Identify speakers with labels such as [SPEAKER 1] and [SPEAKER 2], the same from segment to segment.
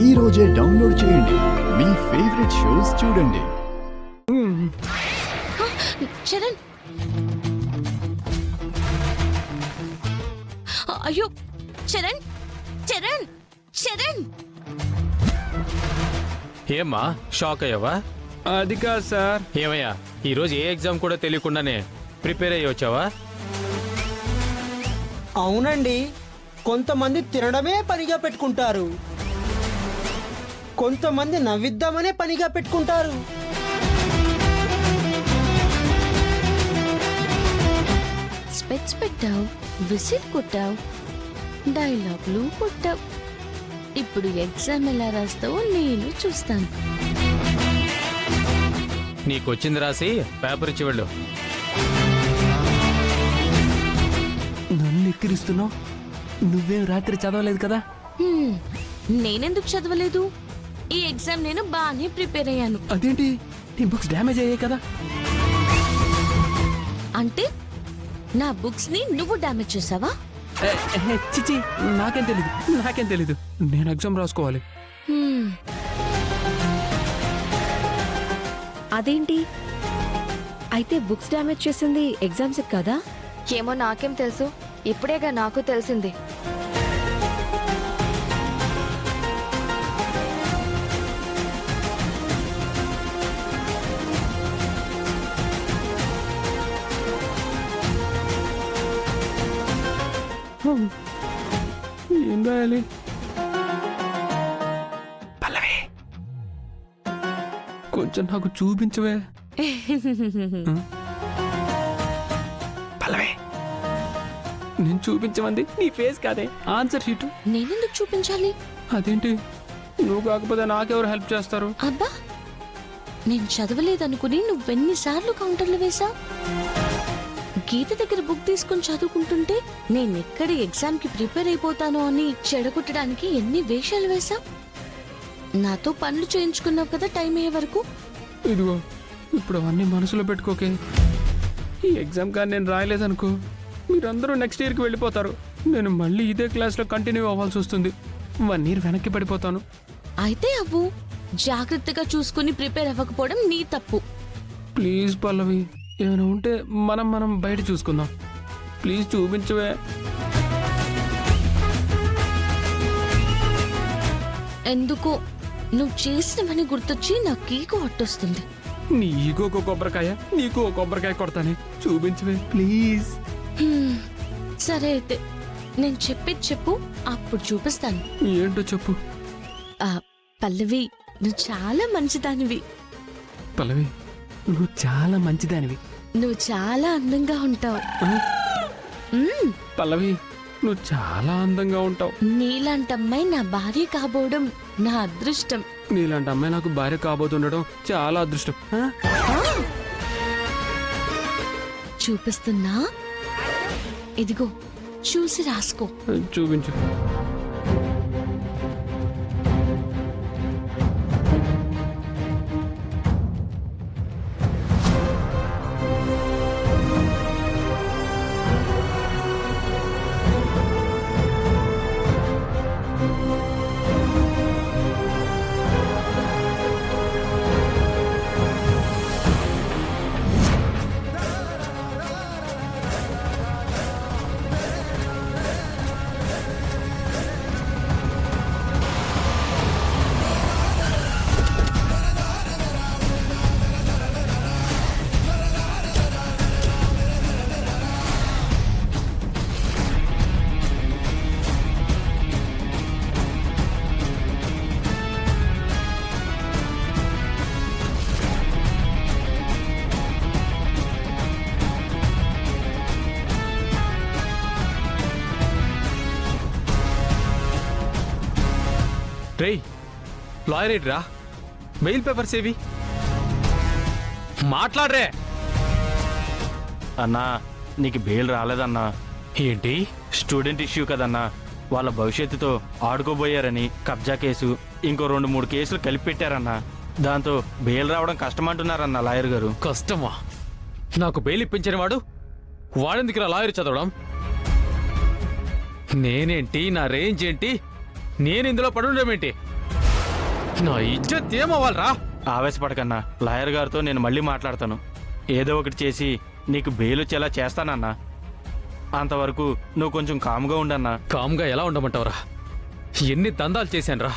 [SPEAKER 1] ఈ రోజే డౌన్లోడ్ చేయండి. మీ ఫేవరెట్ షోస్ చూడండి.
[SPEAKER 2] చరణ్, అయ్యో చరణ్, చరణ్, చరణ్.
[SPEAKER 3] ఏమ్మా షాక్ అయ్యావా?
[SPEAKER 4] అది కాదు సార్.
[SPEAKER 3] ఏమయ్యా ఈరోజు ఏ ఎగ్జామ్ కూడా తెలియకుండానే ప్రిపేర్ అయ్యి వచ్చావా?
[SPEAKER 5] అవునండి, కొంతమంది తినడమే పనిగా పెట్టుకుంటారు, కొంతమంది నవ్విద్దామనే పనిగా పెట్టుకుంటారు.
[SPEAKER 2] స్పెట్స్ పెట్టావు, విసిల్ కొట్టావు, డైలాగులు కొట్టావు. ఇప్పుడు ఎగ్జామ్ ఎలా రాస్తావో నేను చూస్తాను.
[SPEAKER 3] నీకొచ్చింది రాసి పేపర్ ఇచ్చి వెళ్ళు.
[SPEAKER 4] నన్ను ఎక్కిరిస్తున్నావు. నువ్వేం రాత్రి చదవలేదు కదా?
[SPEAKER 2] నేనెందుకు చదవలేదు? ఈ ఎగ్జామ్ నేను బాగానే ప్రిపేర్ అయ్యాను.
[SPEAKER 4] అదేంటి, నీ బుక్స్ డ్యామేజ్ అయ్యాయి కదా?
[SPEAKER 2] అంటే నా బుక్స్ ని నువ్వు డ్యామేజ్ చేసావా?
[SPEAKER 4] చిచి, నాకేం తెలీదు. నేను ఎగ్జామ్ రాసుకోవాలి.
[SPEAKER 6] అదేంటి, అయితే బుక్స్ డ్యామేజ్ చేసింది ఎగ్జామ్స్ కదా?
[SPEAKER 7] ఏమో నాకేం తెలుసు, ఇప్పుడేగా నాకు తెలిసింది.
[SPEAKER 4] ఏం రాయాలి? పల్లవి, కొంచెం నాకు చూపించవే. పల్లవి, నేను చూపించమంది నీ ఫేస్ కాదే, ఆన్సర్ షీట్.
[SPEAKER 2] నేనెందుకు చూపించాలి?
[SPEAKER 4] అదేంటి, నువ్వు కాకపోతే నాకెవరు హెల్ప్ చేస్తారు?
[SPEAKER 2] అబ్బా, నేను చదవలేదనుకుని నువ్వెన్నిసార్లు కౌంటర్లు వేసా? గీత దగ్గర బుక్ తీసుకుని చదువుకుంటుంటే నేనెక్కడ ఎగ్జామ్ కి ప్రిపేర్ అయిపోతానో అని చెడగొట్టడానికి ఎన్ని వేషాలు వేసా? నాతో పనులు చేయించుకున్నావు కదా టైం అయ్యే వరకు.
[SPEAKER 4] ఇదిగో, ఇప్పుడు అవన్నీ మనసులో పెట్టుకోకే. ఈ ఎగ్జామ్ కానీ నేను రాయలేదనుకో, మీరందరూ నెక్స్ట్ ఇయర్కి వెళ్ళిపోతారు. నేను మళ్ళీ ఇదే క్లాస్లో కంటిన్యూ అవ్వాల్సి వస్తుంది. 1 year వెనక్కి పడిపోతాను.
[SPEAKER 2] అయితే అవ్వు, జాగ్రత్తగా చూసుకుని ప్రిపేర్ అవ్వకపోవడం నీ తప్పు.
[SPEAKER 4] ప్లీజ్ పల్లవి, ఏమైనా ఉంటే మనం బయట చూసుకుందాం. ప్లీజ్ చూపించవే.
[SPEAKER 2] ఎందుకో నువ్వు చేసినవని గుర్తొచ్చి నాకు ఈగో అట్టొస్తుంది.
[SPEAKER 4] నీకు ఒక కొబ్బరికాయ, నీకు ఒక కొబ్బరికాయ కొడతానే. చూపించవే ప్లీజ్.
[SPEAKER 2] సరే అయితే నేను చెప్పేది చెప్పు, అప్పుడు చూపిస్తాను.
[SPEAKER 4] ఏంటో చెప్పు.
[SPEAKER 2] పల్లవి, నువ్వు చాలా మంచిదానివి.
[SPEAKER 4] పల్లవి, నువ్వు చాలా మంచిదానివి.
[SPEAKER 2] నువ్వు చాలా అందంగా ఉంటావు.
[SPEAKER 4] పల్లవి, నువ్వు చాలా అందంగా ఉంటావు.
[SPEAKER 2] నీలాంటి అమ్మాయి నా భార్య కాబోవడం నా అదృష్టం.
[SPEAKER 4] నీలాంటి అమ్మాయి నాకు భార్య కాబోతుండడం చాలా అదృష్టం.
[SPEAKER 2] చూపిస్తున్నా, ఇదిగో చూసి రాసుకో.
[SPEAKER 4] చూపించు.
[SPEAKER 3] రేయ్, లాయర్ ఏంట్రా? మెయిల్ పేపర్స్ ఏవి? మాట్లాడరే.
[SPEAKER 8] అన్నా, నీకు బెయిల్ రాలేదన్నా.
[SPEAKER 3] ఏంటి?
[SPEAKER 8] స్టూడెంట్ ఇష్యూ కదన్నా. వాళ్ళ భవిష్యత్తుతో ఆడుకోబోయారని కబ్జా కేసు, ఇంకో 2-3 కేసులు కలిపి పెట్టారన్నా. దాంతో బెయిల్ రావడం కష్టమంటున్నారన్న లాయర్ గారు.
[SPEAKER 3] కష్టమా? నాకు బెయిల్ ఇప్పించిన వాడు వాడెందుకు ఇలా లాయర్ చదవడం? నేనేంటి, నా రేంజ్ ఏంటి, నేను ఇందులో పడుండమేంటి? నా ఇజ్జత్ ఏమవ్వాలరా?
[SPEAKER 8] ఆవేశపడకన్నా, లాయర్ గారితో నేను మళ్ళీ మాట్లాడతాను. ఏదో ఒకటి చేసి నీకు బెయిల్ వచ్చేలా చేస్తానన్నా. అంతవరకు నువ్వు కొంచెం కామ్గా ఉండన్నా.
[SPEAKER 3] కామ్గా ఎలా ఉండమంటావురా? ఎన్ని దందాలు చేశానురా.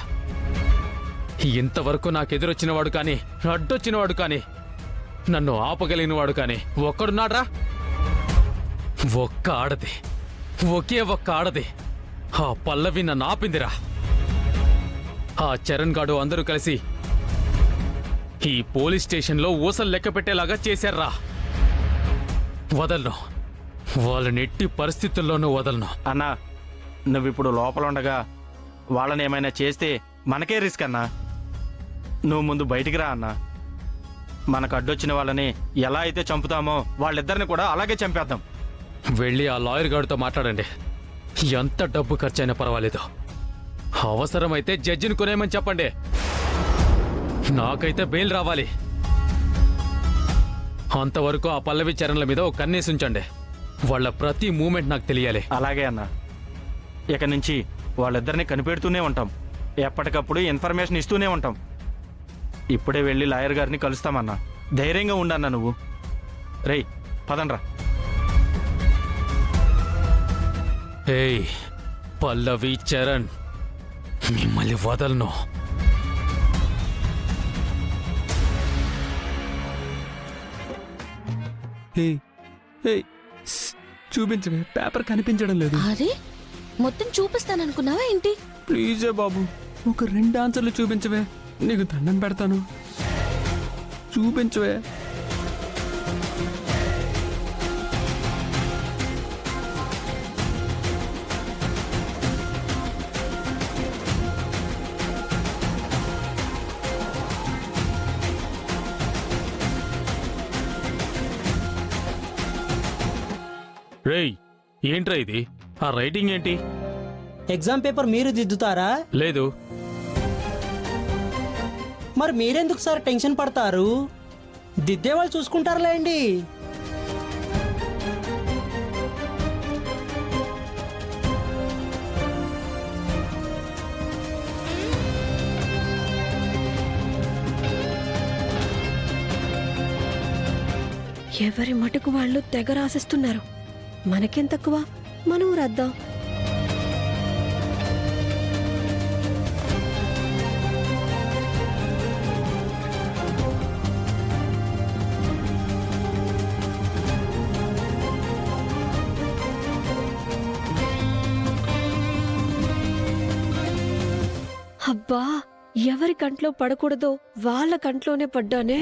[SPEAKER 3] ఇంతవరకు నాకెదురొచ్చినవాడు కానీ, అడ్డొచ్చినవాడు కానీ, నన్ను ఆపగలిగినవాడు కానీ ఒక్కడున్నాడ్రా? ఒక్క ఆడది, ఒకే ఒక్క ఆడది ఆ పల్లవి నన్ను ఆపిందిరా. ఆ చరణ్ గాడు అందరూ కలిసి ఈ పోలీస్ స్టేషన్లో ఊసలు లెక్క పెట్టేలాగా చేశారా. వదలను, వాళ్ళని ఎట్టి పరిస్థితుల్లోనూ వదలను.
[SPEAKER 8] అన్నా, నువ్విప్పుడు లోపల ఉండగా వాళ్ళని ఏమైనా చేస్తే మనకే రిస్క్ అన్నా. నువ్వు ముందు బయటికి రా అన్నా. మనకు అడ్డొచ్చిన వాళ్ళని ఎలా అయితే చంపుతామో వాళ్ళిద్దరిని కూడా అలాగే చంపేద్దాం.
[SPEAKER 3] వెళ్ళి ఆ లాయర్ గారితో మాట్లాడండి. ఎంత డబ్బు ఖర్చైనా పర్వాలేదు. అవసరమైతే జడ్జిని కొనేయమని చెప్పండి. నాకైతే బెయిల్ రావాలి. అంతవరకు ఆ పల్లవి చరణ్ల మీద ఒక కన్నేసి ఉంచండి. వాళ్ళ ప్రతి మూమెంట్ నాకు తెలియాలి.
[SPEAKER 8] అలాగే అన్నా. ఇక నుంచి వాళ్ళిద్దరిని కనిపెడుతూనే ఉంటాం. ఎప్పటికప్పుడు ఇన్ఫర్మేషన్ ఇస్తూనే ఉంటాం. ఇప్పుడే వెళ్ళి లాయర్ గారిని కలుస్తామన్నా. ధైర్యంగా ఉండన్నా నువ్వు. రేయ్, పదండ్రా.
[SPEAKER 3] ఏయ్ పల్లవి చరణ్, మిమ్మల్ని వదలను.
[SPEAKER 4] చూపించవే, పేపర్ కనిపించడం లేదు.
[SPEAKER 2] అరే మొత్తం చూపిస్తాననుకున్నావా ఏంటి?
[SPEAKER 4] ప్లీజే బాబు, ఒక 2 ఆన్సర్లు చూపించవే, నీకు దండం పెడతాను. చూపించవే.
[SPEAKER 3] రేయ్, ఏంట్రా ఇది? ఆ రైటింగ్ ఏంటి?
[SPEAKER 5] ఎగ్జామ్ పేపర్ మీరు దిద్దుతారా?
[SPEAKER 3] లేదు.
[SPEAKER 5] మరి మీరెందుకు సార్ టెన్షన్ పడతారు? దిద్దే వాళ్ళు చూసుకుంటారులేండి.
[SPEAKER 6] ఎవరి మటుకు వాళ్ళు తెగ రాసిస్తున్నారు. మనకేం తక్కువ, మనం రద్దాం. అబ్బా, ఎవరి కంట్లో పడకూడదో వాళ్ళ కంట్లోనే పడ్డానే.